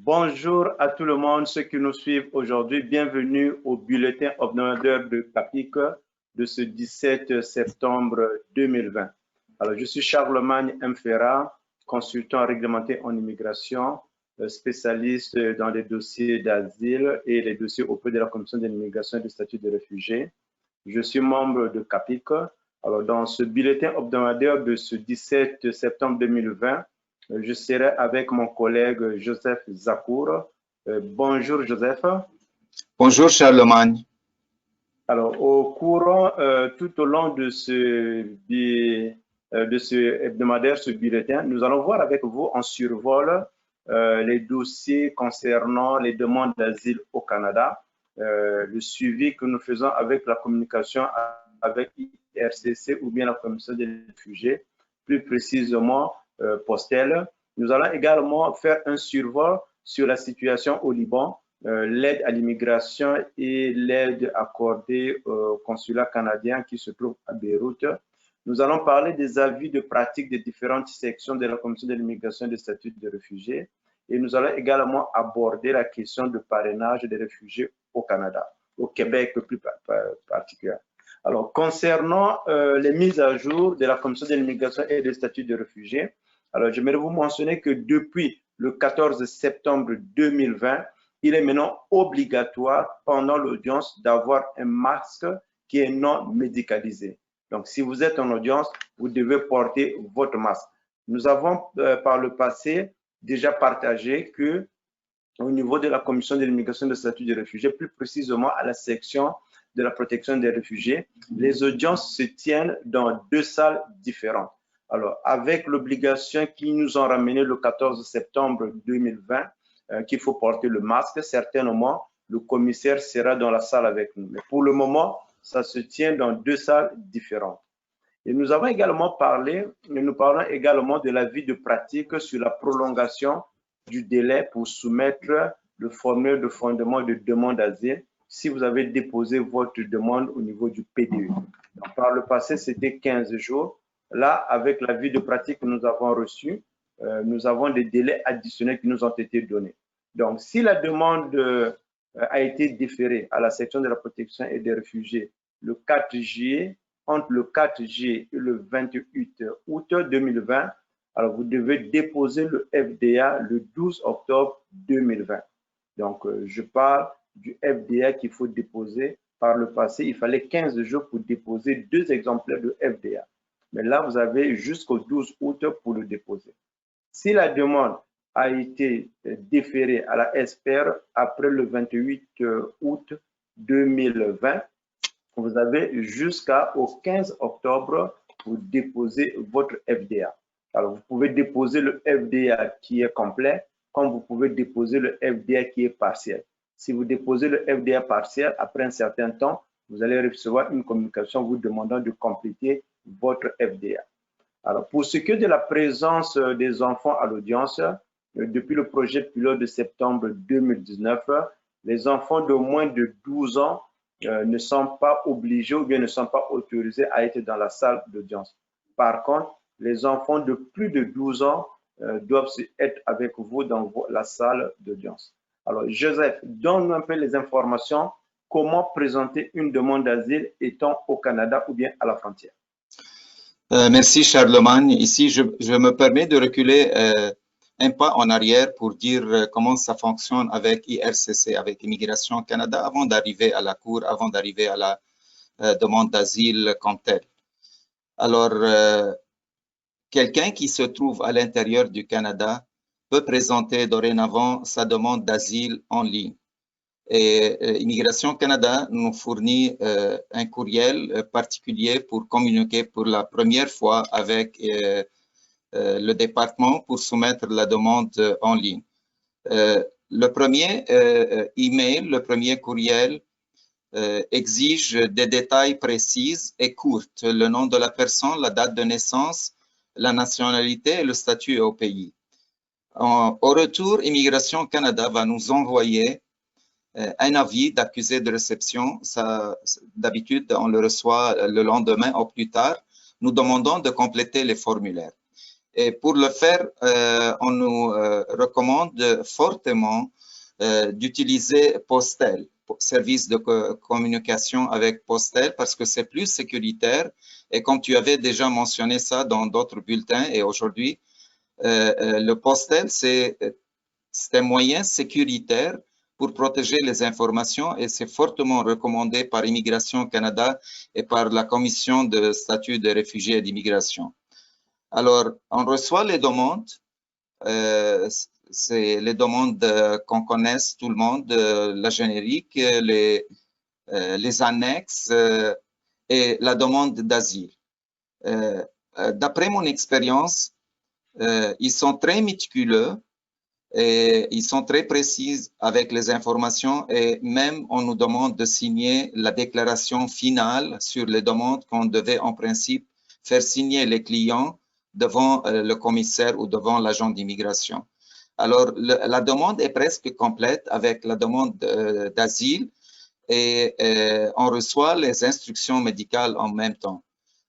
Bonjour à tout le monde, ceux qui nous suivent aujourd'hui. Bienvenue au bulletin hebdomadaire de CAPIC de ce 17 septembre 2020. Alors, je suis Charlemagne Mfera, consultant réglementé en immigration, spécialiste dans les dossiers d'asile et les dossiers auprès de la Commission de l'immigration et du statut de réfugié. Je suis membre de CAPIC. Alors, dans ce bulletin hebdomadaire de ce 17 septembre 2020, je serai avec mon collègue Joseph Zakour. Bonjour Joseph. Bonjour Charlemagne. Alors, tout au long de ce hebdomadaire, ce bulletin, nous allons voir avec vous en survol les dossiers concernant les demandes d'asile au Canada, le suivi que nous faisons avec la communication avec IRCC ou bien la Commission des réfugiés, plus précisément Postel. Nous allons également faire un survol sur la situation au Liban, l'aide à l'immigration et l'aide accordée au consulat canadien qui se trouve à Beyrouth. Nous allons parler des avis de pratique des différentes sections de la Commission de l'immigration et des statuts de réfugiés. Et nous allons également aborder la question de parrainage des réfugiés au Canada, au Québec plus particulièrement. Alors, concernant les mises à jour de la Commission de l'immigration et des statuts de réfugiés, alors j'aimerais vous mentionner que depuis le 14 septembre 2020, il est maintenant obligatoire pendant l'audience d'avoir un masque qui est non médicalisé. Donc, si vous êtes en audience, vous devez porter votre masque. Nous avons par le passé déjà partagé que au niveau de la Commission de l'immigration et des statuts de réfugiés, plus précisément à la section de la protection des réfugiés, les audiences se tiennent dans deux salles différentes. Alors, avec l'obligation qui nous ont ramené le 14 septembre 2020, qu'il faut porter le masque, certainement, le commissaire sera dans la salle avec nous. Mais pour le moment, ça se tient dans deux salles différentes. Et nous avons également nous parlons également de l'avis de pratique sur la prolongation du délai pour soumettre le formulaire de fondement de demande d'asile si vous avez déposé votre demande au niveau du PDE. Donc, par le passé, c'était 15 jours. Là, avec l'avis de pratique que nous avons reçu, nous avons des délais additionnels qui nous ont été donnés. Donc, si la demande a été déférée à la section de la protection et des réfugiés le 4 juillet, entre le 4 juillet et le 28 août 2020, alors vous devez déposer le FDA le 12 octobre 2020. Donc, je parle du FDA qu'il faut déposer. Par le passé, il fallait 15 jours pour déposer 2 exemplaires de FDA. Mais là, vous avez jusqu'au 12 août pour le déposer. Si la demande a été déférée à la SPR après le 28 août 2020, vous avez jusqu'au 15 octobre pour déposer votre FDA. Alors, vous pouvez déposer le FDA qui est complet, comme vous pouvez déposer le FDA qui est partiel. Si vous déposez le FDA partiel, après un certain temps, vous allez recevoir une communication vous demandant de compléter votre FDA. Alors, pour ce qui est de la présence des enfants à l'audience, depuis le projet pilote de septembre 2019, les enfants de moins de 12 ans ne sont pas obligés ou bien ne sont pas autorisés à être dans la salle d'audience. Par contre, les enfants de plus de 12 ans doivent être avec vous dans la salle d'audience. Alors, Joseph, donne-nous un peu les informations. Comment présenter une demande d'asile étant au Canada ou bien à la frontière? Merci Charlemagne. Ici, je me permets de reculer un pas en arrière pour dire comment ça fonctionne avec IRCC, avec Immigration Canada, avant d'arriver à la Cour, avant d'arriver à la demande d'asile comme telle. Alors, quelqu'un qui se trouve à l'intérieur du Canada peut présenter dorénavant sa demande d'asile en ligne. Et Immigration Canada nous fournit un courriel particulier pour communiquer pour la première fois avec le département pour soumettre la demande en ligne. Le premier email, le premier courriel exige des détails précis et courts, le nom de la personne, la date de naissance, la nationalité et le statut au pays. Au retour, Immigration Canada va nous envoyer un avis d'accusé de réception. D'habitude, on le reçoit le lendemain ou plus tard, nous demandant de compléter les formulaires. Et pour le faire, on nous recommande fortement d'utiliser Postel, service de communication avec Postel, parce que c'est plus sécuritaire. Et comme tu avais déjà mentionné ça dans d'autres bulletins et aujourd'hui, le Postel, c'est un moyen sécuritaire pour protéger les informations et c'est fortement recommandé par Immigration Canada et par la Commission de statut des réfugiés et d'immigration. Alors, on reçoit les demandes. C'est les demandes qu'on connaisse tout le monde, la générique, les annexes et la demande d'asile. D'après mon expérience, ils sont très méticuleux et ils sont très précis avec les informations et même on nous demande de signer la déclaration finale sur les demandes qu'on devait en principe faire signer les clients devant le commissaire ou devant l'agent d'immigration. Alors, la demande est presque complète avec la demande d'asile et on reçoit les instructions médicales en même temps.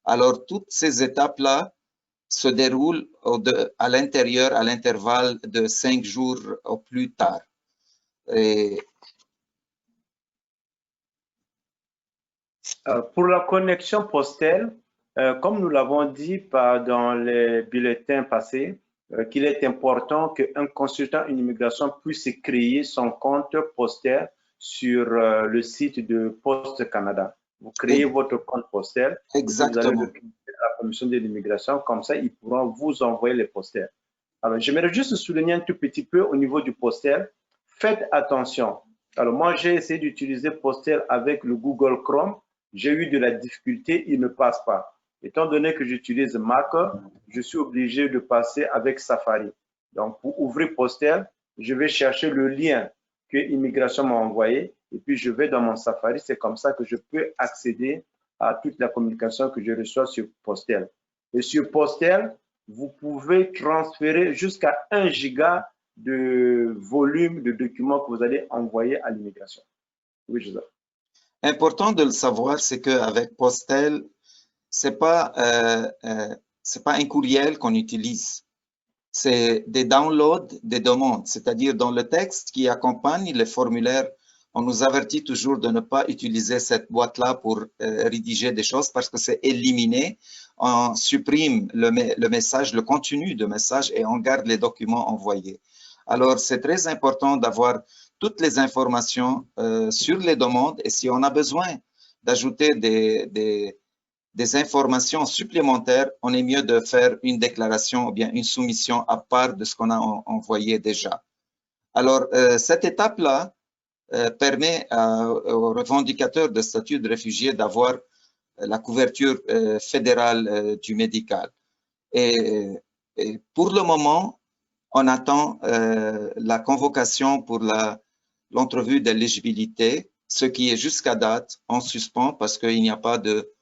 Alors, toutes ces étapes-là se déroulent à l'intérieur, à l'intervalle de 5 jours au plus tard. Et... Pour la connexion postale, comme nous l'avons dit dans les bulletins passés, qu'il est important qu'un consultant en immigration puisse créer son compte postal sur le site de Poste Canada. Vous créez votre compte postal. Exactement. Vous allez le communiquer à la commission de l'immigration. Comme ça, ils pourront vous envoyer les postales. Alors, j'aimerais juste souligner un tout petit peu au niveau du postal. Faites attention. Alors, moi, j'ai essayé d'utiliser postal avec le Google Chrome. J'ai eu de la difficulté, il ne passe pas. Étant donné que j'utilise Mac, je suis obligé de passer avec Safari. Donc, pour ouvrir Postel, je vais chercher le lien que Immigration m'a envoyé et puis je vais dans mon Safari. C'est comme ça que je peux accéder à toute la communication que je reçois sur Postel. Et sur Postel, vous pouvez transférer jusqu'à 1 giga de volume de documents que vous allez envoyer à l'immigration. Oui, Joseph. Important de le savoir, c'est qu'avec Postel, c'est pas un courriel qu'on utilise. C'est des downloads des demandes, c'est-à-dire dans le texte qui accompagne les formulaires, on nous avertit toujours de ne pas utiliser cette boîte-là pour rédiger des choses parce que c'est éliminé. On supprime le message, le contenu de message et on garde les documents envoyés. Alors, c'est très important d'avoir toutes les informations sur les demandes et si on a besoin d'ajouter des informations supplémentaires, on est mieux de faire une déclaration ou bien une soumission à part de ce qu'on a envoyé déjà. Alors, cette étape-là permet aux revendicateurs de statut de réfugié d'avoir la couverture fédérale du médical. Et pour le moment, on attend la convocation pour l'entrevue d'éligibilité, ce qui est jusqu'à date en suspens parce qu'il n'y a pas de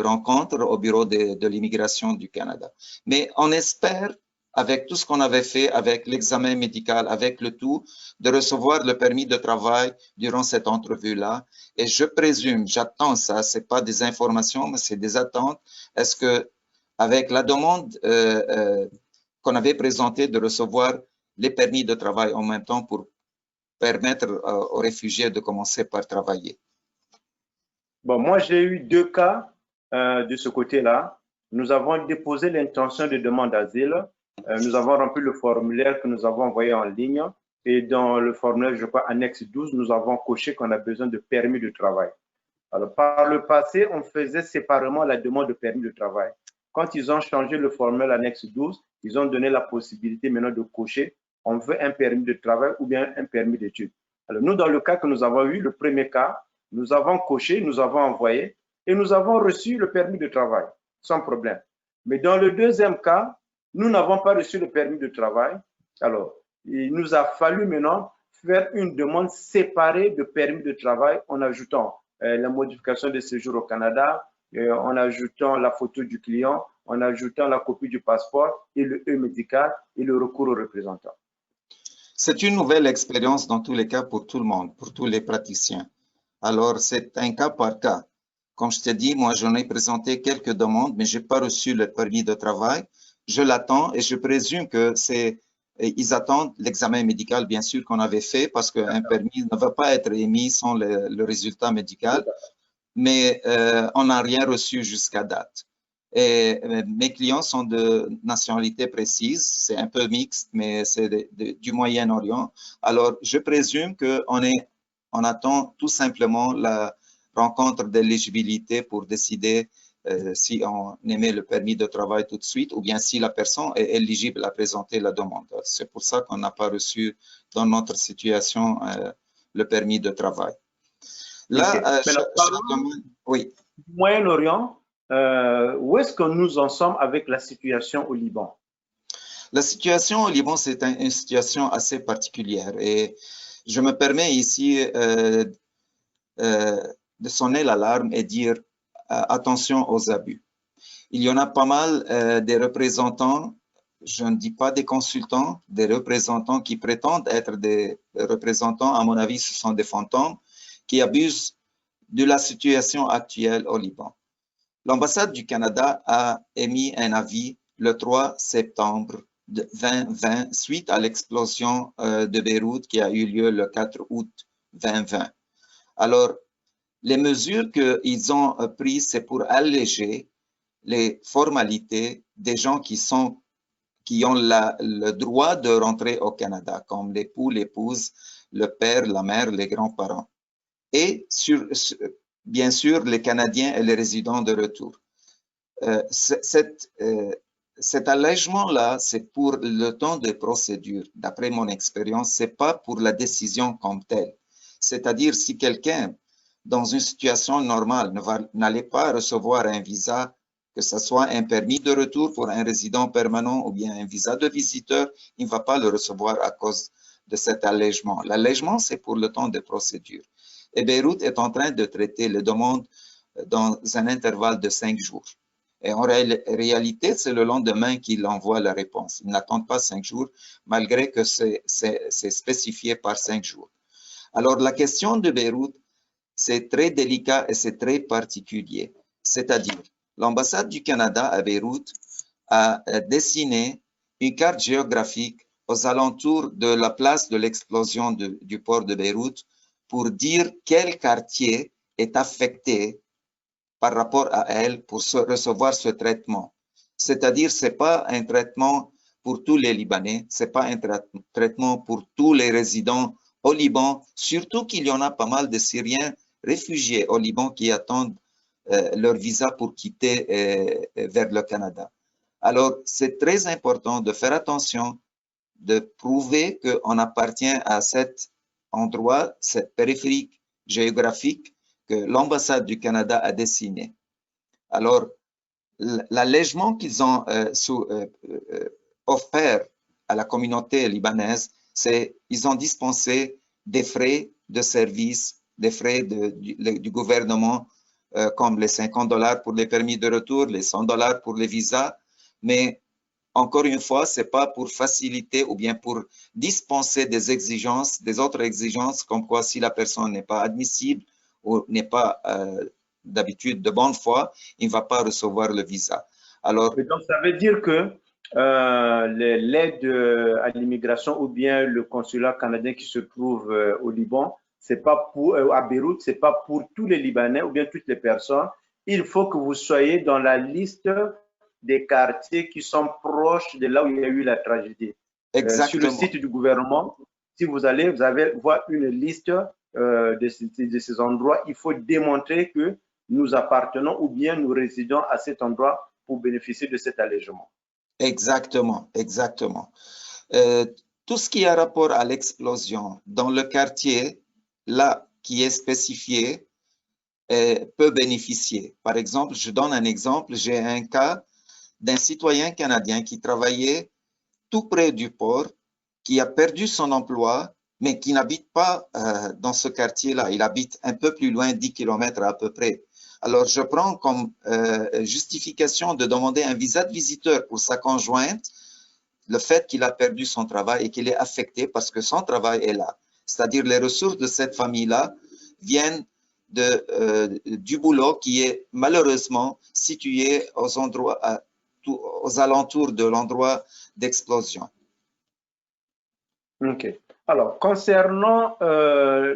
rencontre au bureau de l'immigration du Canada. Mais on espère, avec tout ce qu'on avait fait, avec l'examen médical, avec le tout, de recevoir le permis de travail durant cette entrevue-là. Et je présume, j'attends ça, c'est pas des informations, mais c'est des attentes. Est-ce que, avec la demande qu'on avait présentée de recevoir les permis de travail en même temps pour permettre aux réfugiés de commencer par travailler? Bon, moi, j'ai eu 2 cas de ce côté-là. Nous avons déposé l'intention de demande d'asile. Nous avons rempli le formulaire que nous avons envoyé en ligne. Et dans le formulaire, je crois, annexe 12, nous avons coché qu'on a besoin de permis de travail. Alors, par le passé, on faisait séparément la demande de permis de travail. Quand ils ont changé le formulaire annexe 12, ils ont donné la possibilité maintenant de cocher on veut un permis de travail ou bien un permis d'études. Alors, nous, dans le cas que nous avons eu, le premier cas, nous avons coché, nous avons envoyé et nous avons reçu le permis de travail sans problème. Mais dans le deuxième cas, nous n'avons pas reçu le permis de travail. Alors, il nous a fallu maintenant faire une demande séparée de permis de travail en ajoutant la modification de séjour au Canada, en ajoutant la photo du client, en ajoutant la copie du passeport et le E médical et le recours au représentant. C'est une nouvelle expérience dans tous les cas pour tout le monde, pour tous les praticiens. Alors, c'est un cas par cas. Comme je t'ai dit, moi, j'en ai présenté quelques demandes, mais je n'ai pas reçu le permis de travail. je l'attends et je présume que ils attendent l'examen médical, bien sûr, qu'on avait fait, parce qu'un permis ne va pas être émis sans le résultat médical, mais on n'a rien reçu jusqu'à date. Et mes clients sont de nationalité précise, c'est un peu mixte, mais c'est du Moyen-Orient. Alors, je présume on attend tout simplement la rencontre d'éligibilité pour décider si on émet le permis de travail tout de suite ou bien si la personne est éligible à présenter la demande. C'est pour ça qu'on n'a pas reçu dans notre situation le permis de travail. Là, oui. Moyen-Orient, où est-ce que nous en sommes avec la situation au Liban? La situation au Liban, c'est une situation assez particulière et je me permets ici de sonner l'alarme et dire attention aux abus. Il y en a pas mal des représentants, je ne dis pas des consultants, des représentants qui prétendent être des représentants, à mon avis, ce sont des fantômes, qui abusent de la situation actuelle au Liban. L'ambassade du Canada a émis un avis le 3 septembre 2020 suite à l'explosion de Beyrouth qui a eu lieu le 4 août 2020. Alors, les mesures qu'ils ont prises, c'est pour alléger les formalités des gens qui ont le droit de rentrer au Canada, comme l'époux, l'épouse, le père, la mère, les grands-parents. Et bien sûr, les Canadiens et les résidents de retour. Cet allègement-là, c'est pour le temps de procédure. D'après mon expérience, c'est pas pour la décision comme telle. C'est-à-dire, si quelqu'un, dans une situation normale, n'allait pas recevoir un visa, que ce soit un permis de retour pour un résident permanent ou bien un visa de visiteur, il ne va pas le recevoir à cause de cet allègement. L'allègement, c'est pour le temps de procédure. Et Beyrouth est en train de traiter les demandes dans un intervalle de 5 jours. Et en réalité, c'est le lendemain qu'il envoie la réponse. Ils n'attendent pas 5 jours, malgré que c'est spécifié par 5 jours. Alors, la question de Beyrouth, c'est très délicat et c'est très particulier. C'est-à-dire, l'ambassade du Canada à Beyrouth a dessiné une carte géographique aux alentours de la place de l'explosion du port de Beyrouth pour dire quel quartier est affecté par rapport à elle pour recevoir ce traitement. C'est-à-dire, ce n'est pas un traitement pour tous les Libanais, ce n'est pas un traitement pour tous les résidents au Liban, surtout qu'il y en a pas mal de Syriens réfugiés au Liban qui attendent leur visa pour quitter vers le Canada. Alors, c'est très important de faire attention, de prouver qu'on appartient à cet endroit, cette périphérie géographique que l'ambassade du Canada a dessiné. Alors, l'allègement qu'ils ont offert à la communauté libanaise, c'est qu'ils ont dispensé des frais de service, des frais du gouvernement, comme les $50 pour les permis de retour, les $100 pour les visas, mais encore une fois, ce n'est pas pour faciliter ou bien pour dispenser des autres exigences, comme quoi si la personne n'est pas admissible ou n'est pas d'habitude de bonne foi, il ne va pas recevoir le visa. Alors, donc, ça veut dire que l'aide à l'immigration ou bien le consulat canadien qui se trouve au Liban, c'est pas pour, à Beyrouth, ce n'est pas pour tous les Libanais ou bien toutes les personnes. Il faut que vous soyez dans la liste des quartiers qui sont proches de là où il y a eu la tragédie. Sur le site du gouvernement, si vous allez voir une liste de ces endroits. Il faut démontrer que nous appartenons ou bien nous résidons à cet endroit pour bénéficier de cet allègement. Exactement, exactement. Tout ce qui a rapport à l'explosion dans le quartier, là, qui est spécifié, peut bénéficier. Par exemple, je donne un exemple, j'ai un cas d'un citoyen canadien qui travaillait tout près du port, qui a perdu son emploi, mais qui n'habite pas dans ce quartier-là. Il habite un peu plus loin, 10 km à peu près. Alors, je prends comme justification de demander un visa de visiteur pour sa conjointe, le fait qu'il a perdu son travail et qu'il est affecté parce que son travail est là. C'est-à-dire les ressources de cette famille-là viennent du boulot qui est malheureusement situé aux endroits aux alentours de l'endroit d'explosion. OK. Alors, concernant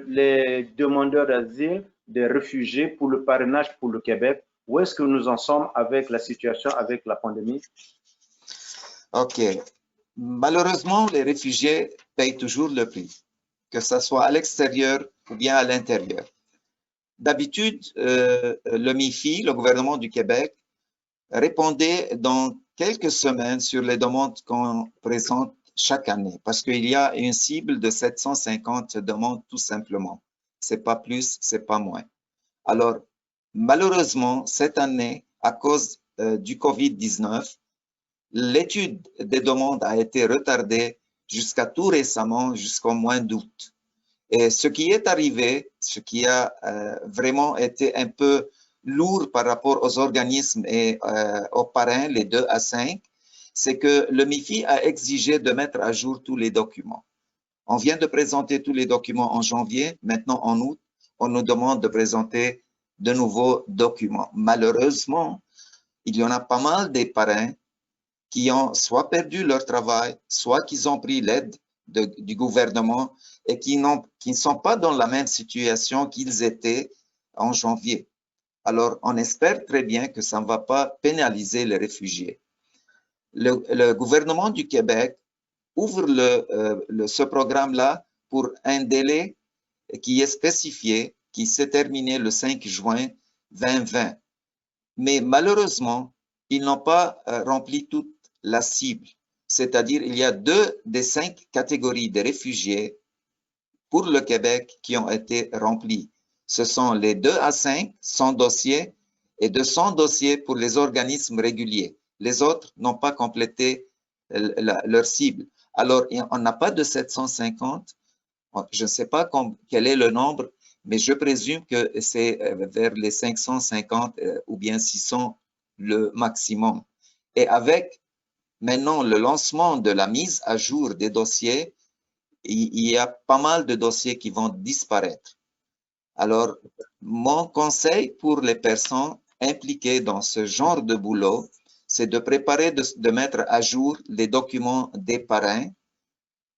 les demandeurs d'asile, des réfugiés pour le parrainage pour le Québec, où est-ce que nous en sommes avec la situation, avec la pandémie? OK. Malheureusement, les réfugiés payent toujours le prix, que ce soit à l'extérieur ou bien à l'intérieur. D'habitude, le MIFI, le gouvernement du Québec, répondait dans quelques semaines sur les demandes qu'on présente chaque année, parce qu'il y a une cible de 750 demandes tout simplement. C'est pas plus, c'est pas moins. Alors, malheureusement, cette année, à cause du COVID-19, l'étude des demandes a été retardée jusqu'à tout récemment, jusqu'au mois d'août. Et ce qui est arrivé, ce qui a vraiment été un peu lourd par rapport aux organismes et aux parrains, les 2 à 5, c'est que le MIFI a exigé de mettre à jour tous les documents. On vient de présenter tous les documents en janvier, maintenant en août, on nous demande de présenter de nouveaux documents. Malheureusement, il y en a pas mal des parrains qui ont soit perdu leur travail, soit qu'ils ont pris l'aide du gouvernement et qui ne sont pas dans la même situation qu'ils étaient en janvier. Alors, on espère très bien que ça ne va pas pénaliser les réfugiés. Le gouvernement du Québec ouvre ce programme-là pour un délai qui est spécifié, qui s'est terminé le 5 juin 2020. Mais malheureusement, ils n'ont pas rempli toute la cible. C'est-à-dire, il y a 2 des 5 catégories de réfugiés pour le Québec qui ont été remplies. Ce sont les 2 à 5 sans dossier et 200 dossiers pour les organismes réguliers. Les autres n'ont pas complété leur cible. Alors, on n'a pas de 750. Je ne sais pas quel est le nombre, mais je présume que c'est vers les 550 ou bien 600 le maximum. Et avec maintenant le lancement de la mise à jour des dossiers, il y a pas mal de dossiers qui vont disparaître. Alors, mon conseil pour les personnes impliquées dans ce genre de boulot, c'est de préparer, de mettre à jour les documents des parrains.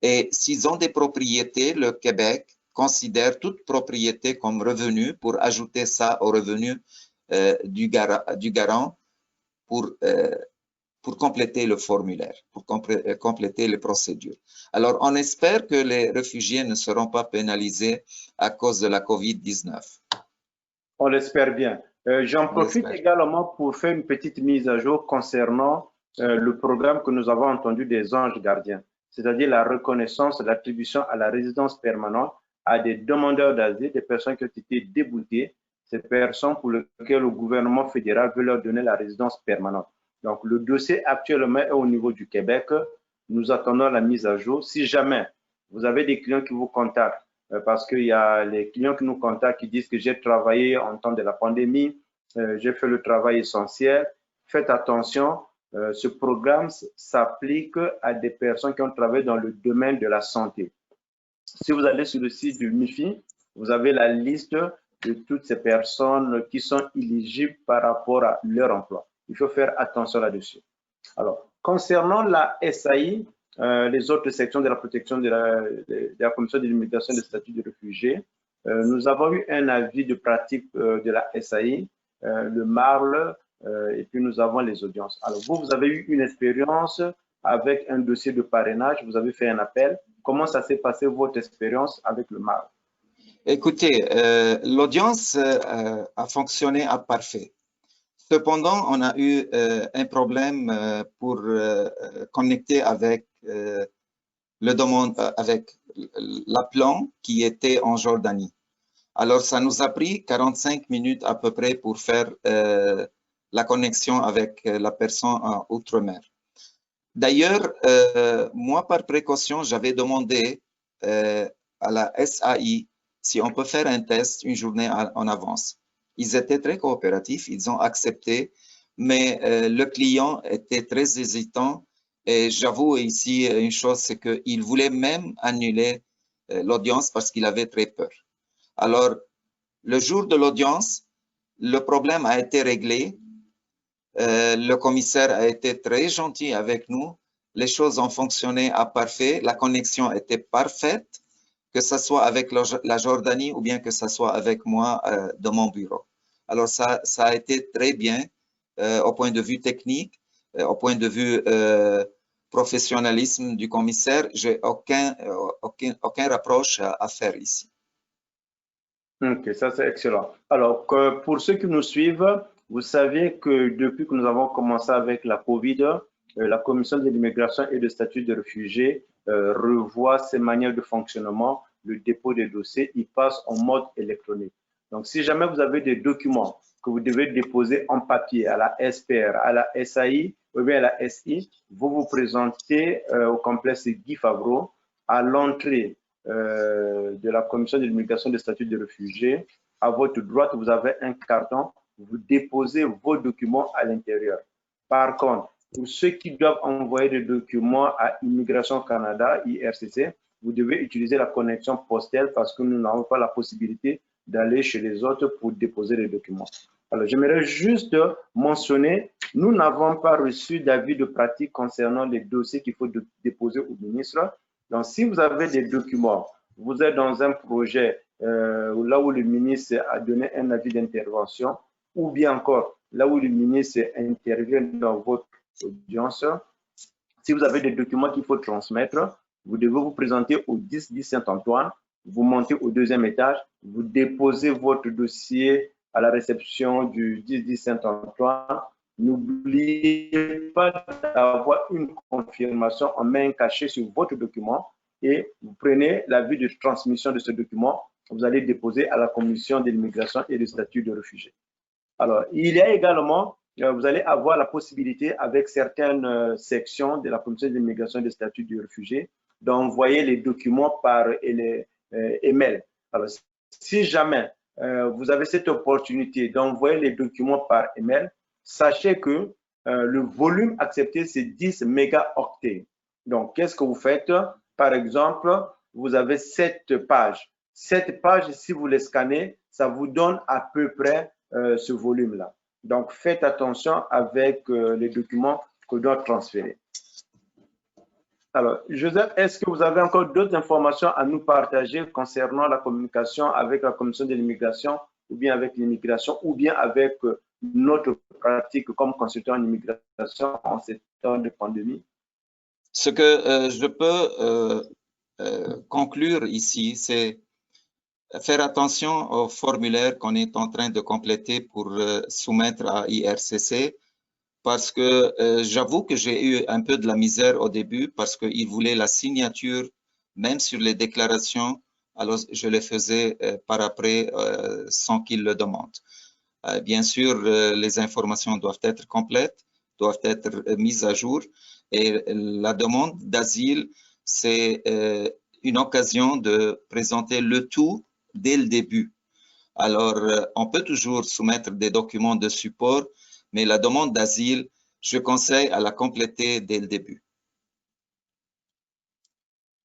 Et s'ils ont des propriétés, le Québec considère toute propriété comme revenu pour ajouter ça au revenu du garant pour compléter le formulaire, pour compléter les procédures. Alors, on espère que les réfugiés ne seront pas pénalisés à cause de la COVID-19. On l'espère bien. J'en profite également pour faire une petite mise à jour concernant le programme que nous avons entendu des anges gardiens, c'est-à-dire la reconnaissance, l'attribution à la résidence permanente à des demandeurs d'asile, des personnes qui ont été déboutées, ces personnes pour lesquelles le gouvernement fédéral veut leur donner la résidence permanente. Donc, le dossier actuellement est au niveau du Québec. Nous attendons la mise à jour. Si jamais vous avez des clients qui vous contactent, parce qu'il y a les clients qui nous contactent qui disent que j'ai travaillé en temps de la pandémie, j'ai fait le travail essentiel. Faites attention, ce programme s'applique à des personnes qui ont travaillé dans le domaine de la santé. Si vous allez sur le site du MIFI, vous avez la liste de toutes ces personnes qui sont éligibles par rapport à leur emploi. Il faut faire attention là-dessus. Alors, concernant la SAI, les autres sections de la protection de la Commission de l'immigration et des statuts de réfugiés, nous avons eu un avis de pratique de la SAI, le MARL, et puis nous avons les audiences. Alors, vous avez eu une expérience avec un dossier de parrainage, vous avez fait un appel. Comment ça s'est passé, votre expérience avec le MARL? Écoutez, l'audience a fonctionné à parfait. Cependant, on a eu un problème pour connecter avec l'appelant qui était en Jordanie. Alors, ça nous a pris 45 minutes à peu près pour faire la connexion avec la personne en Outre-mer. D'ailleurs, moi, par précaution, j'avais demandé à la SAI si on peut faire un test une journée en avance. Ils étaient très coopératifs, ils ont accepté, mais le client était très hésitant. Et j'avoue ici une chose, c'est qu'il voulait même annuler l'audience parce qu'il avait très peur. Alors, le jour de l'audience, le problème a été réglé. Le commissaire a été très gentil avec nous. Les choses ont fonctionné à parfait. La connexion était parfaite, que ce soit avec la Jordanie ou bien que ce soit avec moi de mon bureau. Alors, ça a été très bien au point de vue technique, au point de vue professionnalisme du commissaire. J'ai aucun reproche à faire ici. Ok, ça c'est excellent. Alors, pour ceux qui nous suivent, vous savez que depuis que nous avons commencé avec la COVID, la Commission de l'immigration et de statut de réfugiés revoit ses manières de fonctionnement, le dépôt des dossiers, il passe en mode électronique. Donc, si jamais vous avez des documents que vous devez déposer en papier à la SPR, à la SAI ou bien à la SI, vous vous présentez au complexe Guy Favreau à l'entrée de la Commission de l'immigration et des statuts de réfugiés. À votre droite, vous avez un carton. Vous déposez vos documents à l'intérieur. Par contre, pour ceux qui doivent envoyer des documents à Immigration Canada, IRCC, vous devez utiliser la connexion postale parce que nous n'avons pas la possibilité d'aller chez les autres pour déposer les documents. Alors, j'aimerais juste mentionner, nous n'avons pas reçu d'avis de pratique concernant les dossiers qu'il faut déposer au ministre. Donc, si vous avez des documents, vous êtes dans un projet là où le ministre a donné un avis d'intervention, ou bien encore là où le ministre intervient dans votre audience, si vous avez des documents qu'il faut transmettre, vous devez vous présenter au 10-10 Saint-Antoine, vous montez au deuxième étage, vous déposez votre dossier à la réception du 10-10 Saint-Antoine. N'oubliez pas d'avoir une confirmation en main cachée sur votre document et vous prenez l'avis de transmission de ce document, vous allez déposer à la Commission de l'immigration et du statut de réfugié. Alors, il y a également, vous allez avoir la possibilité avec certaines sections de la Commission de l'immigration et du statut de réfugié d'envoyer les documents par email. Alors, si jamais vous avez cette opportunité d'envoyer les documents par email, sachez que le volume accepté, c'est 10 mégaoctets. Donc, qu'est-ce que vous faites? Par exemple, vous avez 7 pages. 7 pages, si vous les scannez, ça vous donne à peu près ce volume-là. Donc, faites attention avec les documents que l'on doit transférer. Alors, Joseph, est-ce que vous avez encore d'autres informations à nous partager concernant la communication avec la Commission de l'immigration ou bien avec l'immigration ou bien avec notre pratique comme consultant en immigration en ces temps de pandémie? Ce que je peux conclure ici, c'est faire attention au formulaire qu'on est en train de compléter pour soumettre à IRCC. Parce que j'avoue que j'ai eu un peu de la misère au début parce qu'ils voulaient la signature même sur les déclarations, alors je les faisais par après sans qu'ils le demandent. Bien sûr, les informations doivent être complètes, doivent être mises à jour et la demande d'asile, c'est une occasion de présenter le tout dès le début. Alors, on peut toujours soumettre des documents de support, mais la demande d'asile, je conseille à la compléter dès le début.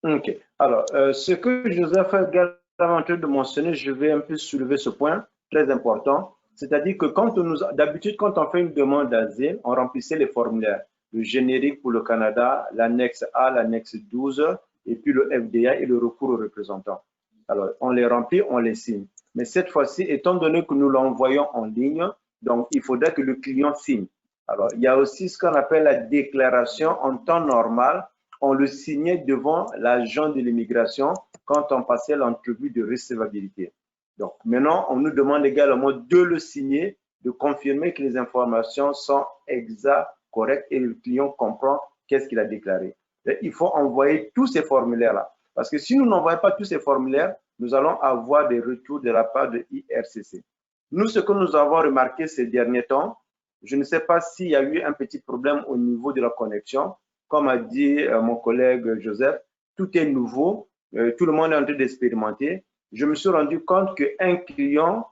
OK. Alors, ce que Joseph est en train de mentionner, je vais un peu soulever ce point très important. C'est-à-dire que d'habitude, quand on fait une demande d'asile, on remplissait les formulaires. Le générique pour le Canada, l'annexe A, l'annexe 12, et puis le FDA et le recours aux représentants. Alors, on les remplit, on les signe. Mais cette fois-ci, étant donné que nous l'envoyons en ligne, donc il faudrait que le client signe. Alors, il y a aussi ce qu'on appelle la déclaration en temps normal. On le signait devant l'agent de l'immigration quand on passait l'entrevue de recevabilité. Donc, maintenant, on nous demande également de le signer, de confirmer que les informations sont exactes, correctes et le client comprend qu'est-ce qu'il a déclaré. Et il faut envoyer tous ces formulaires-là. Parce que si nous n'envoyons pas tous ces formulaires, nous allons avoir des retours de la part de IRCC. Nous, ce que nous avons remarqué ces derniers temps, je ne sais pas s'il y a eu un petit problème au niveau de la connexion. Comme a dit mon collègue Joseph, tout est nouveau, tout le monde est en train d'expérimenter. Je me suis rendu compte qu'un client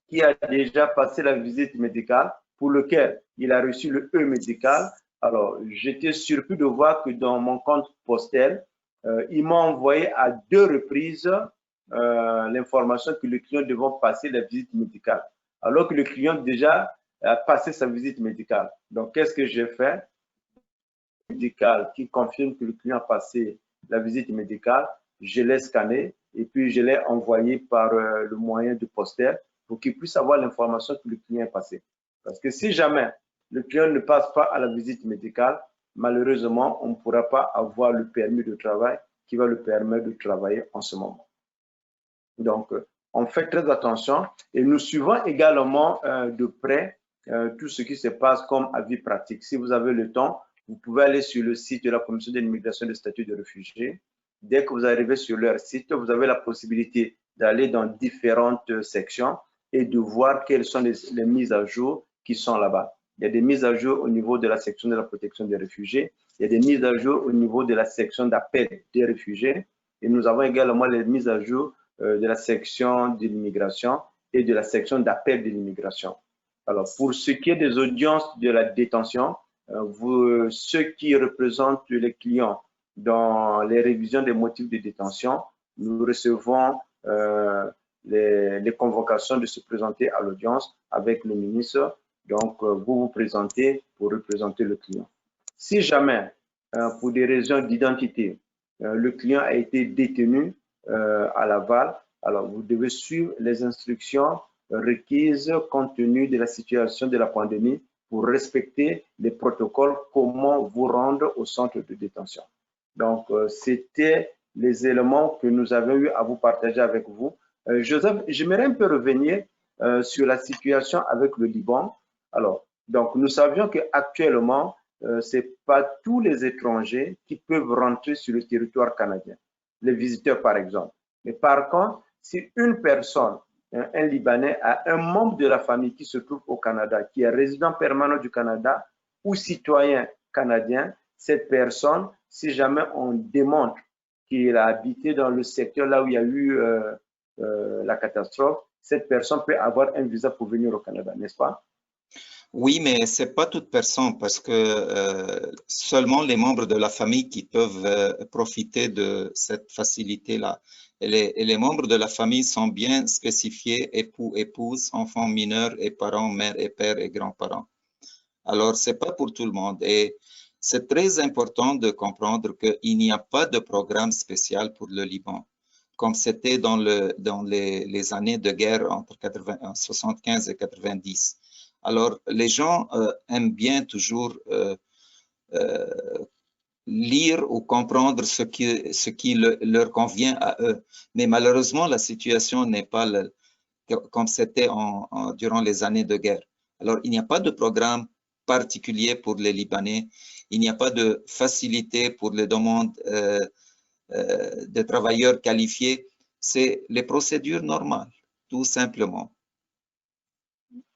qui a déjà passé la visite médicale, pour lequel il a reçu le E médical, alors j'étais surpris de voir que dans mon compte postal, il m'a envoyé à 2 reprises l'information que le client devait passer la visite médicale. Alors que le client déjà passer sa visite médicale. Donc, qu'est-ce que j'ai fait? Médicale qui confirme que le client a passé la visite médicale, je l'ai scanné et puis je l'ai envoyé par le moyen du poster pour qu'il puisse avoir l'information que le client est passé. Parce que si jamais le client ne passe pas à la visite médicale, malheureusement, on ne pourra pas avoir le permis de travail qui va le permettre de travailler en ce moment. Donc, on fait très attention et nous suivons également de près tout ce qui se passe comme avis pratique. Si vous avez le temps, vous pouvez aller sur le site de la Commission de l'immigration et du statut de réfugié. Dès que vous arrivez sur leur site, vous avez la possibilité d'aller dans différentes sections et de voir quelles sont les mises à jour qui sont là-bas. Il y a des mises à jour au niveau de la section de la protection des réfugiés. Il y a des mises à jour au niveau de la section d'appel des réfugiés. Et nous avons également les mises à jour de la section de l'immigration et de la section d'appel de l'immigration. Alors, pour ce qui est des audiences de la détention, ceux qui représentent les clients dans les révisions des motifs de détention, nous recevons les convocations de se présenter à l'audience avec le ministre. Donc, vous vous présentez pour représenter le client. Si jamais, pour des raisons d'identité, le client a été détenu à Laval, alors vous devez suivre les instructions requises compte tenu de la situation de la pandémie pour respecter les protocoles, comment vous rendre au centre de détention. Donc, c'était les éléments que nous avons eu à vous partager avec vous. Joseph, j'aimerais un peu revenir sur la situation avec le Liban. Alors, donc, nous savions qu'actuellement, ce n'est pas tous les étrangers qui peuvent rentrer sur le territoire canadien, les visiteurs par exemple. Mais par contre, si une personne, un Libanais, a un membre de la famille qui se trouve au Canada, qui est résident permanent du Canada ou citoyen canadien, cette personne, si jamais on démontre qu'il a habité dans le secteur là où il y a eu la catastrophe, cette personne peut avoir un visa pour venir au Canada, n'est-ce pas? Oui, mais c'est pas toute personne parce que seulement les membres de la famille qui peuvent profiter de cette facilité-là. Et les membres de la famille sont bien spécifiés, époux, épouse, enfants mineurs et parents, mère et père et grands-parents. Alors, c'est pas pour tout le monde. Et c'est très important de comprendre qu'il n'y a pas de programme spécial pour le Liban, comme c'était dans les années de guerre entre 75 et 90. Alors, les gens aiment bien toujours lire ou comprendre ce qui leur convient à eux. Mais malheureusement, la situation n'est pas comme c'était durant les années de guerre. Alors, il n'y a pas de programme particulier pour les Libanais. Il n'y a pas de facilité pour les demandes de travailleurs qualifiés. C'est les procédures normales, tout simplement.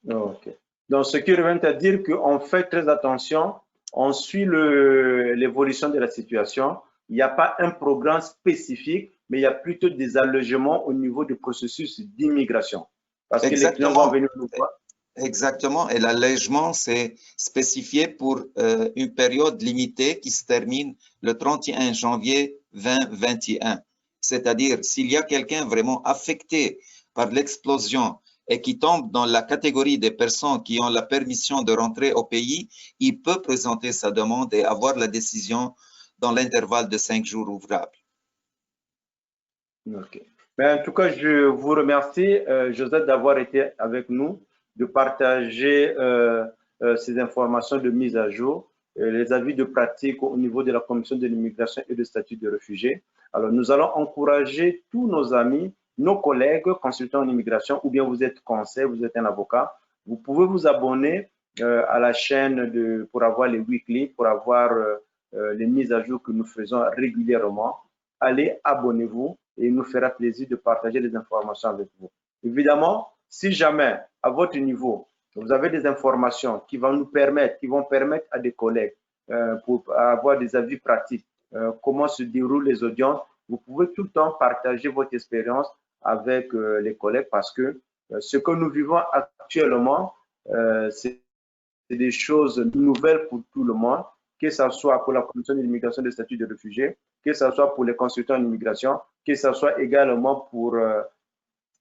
Ok. Donc, ce qui revient à dire qu'on fait très attention, on suit l'évolution de la situation. Il n'y a pas un programme spécifique, mais il y a plutôt des allégements au niveau du processus d'immigration. Parce que les clients vont venir nous voir. Exactement. Et l'allègement, c'est spécifié pour une période limitée qui se termine le 31 janvier 2021. C'est-à-dire, s'il y a quelqu'un vraiment affecté par l'explosion et qui tombe dans la catégorie des personnes qui ont la permission de rentrer au pays, il peut présenter sa demande et avoir la décision dans l'intervalle de 5 jours ouvrables. Ok. Mais en tout cas, je vous remercie, Joseph, d'avoir été avec nous, de partager ces informations de mise à jour, les avis de pratique au niveau de la Commission de l'immigration et du statut de réfugié. Alors, nous allons encourager tous nos amis, nos collègues consultants en immigration, ou bien vous êtes conseiller, vous êtes un avocat, vous pouvez vous abonner à la chaîne pour avoir les weekly, pour avoir les mises à jour que nous faisons régulièrement. Allez, abonnez-vous et il nous fera plaisir de partager les informations avec vous. Évidemment, si jamais, à votre niveau, vous avez des informations qui vont permettre à des collègues pour avoir des avis pratiques, comment se déroulent les audiences, vous pouvez tout le temps partager votre expérience avec les collègues parce que ce que nous vivons actuellement, c'est des choses nouvelles pour tout le monde, que ce soit pour la Commission de l'immigration et du statut de réfugié, que ce soit pour les consultants en immigration, que ce soit également pour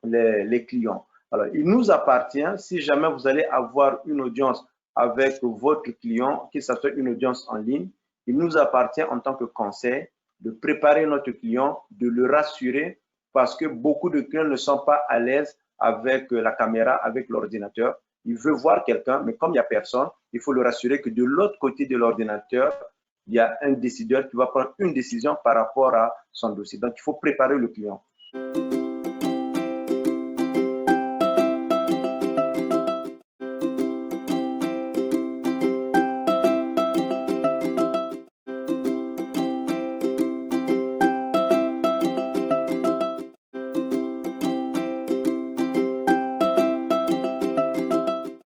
les clients. Alors, il nous appartient, si jamais vous allez avoir une audience avec votre client, que ce soit une audience en ligne, il nous appartient en tant que conseil de préparer notre client, de le rassurer, parce que beaucoup de clients ne sont pas à l'aise avec la caméra, avec l'ordinateur. Il veut voir quelqu'un, mais comme il n'y a personne, il faut le rassurer que de l'autre côté de l'ordinateur, il y a un décideur qui va prendre une décision par rapport à son dossier. Donc, il faut préparer le client.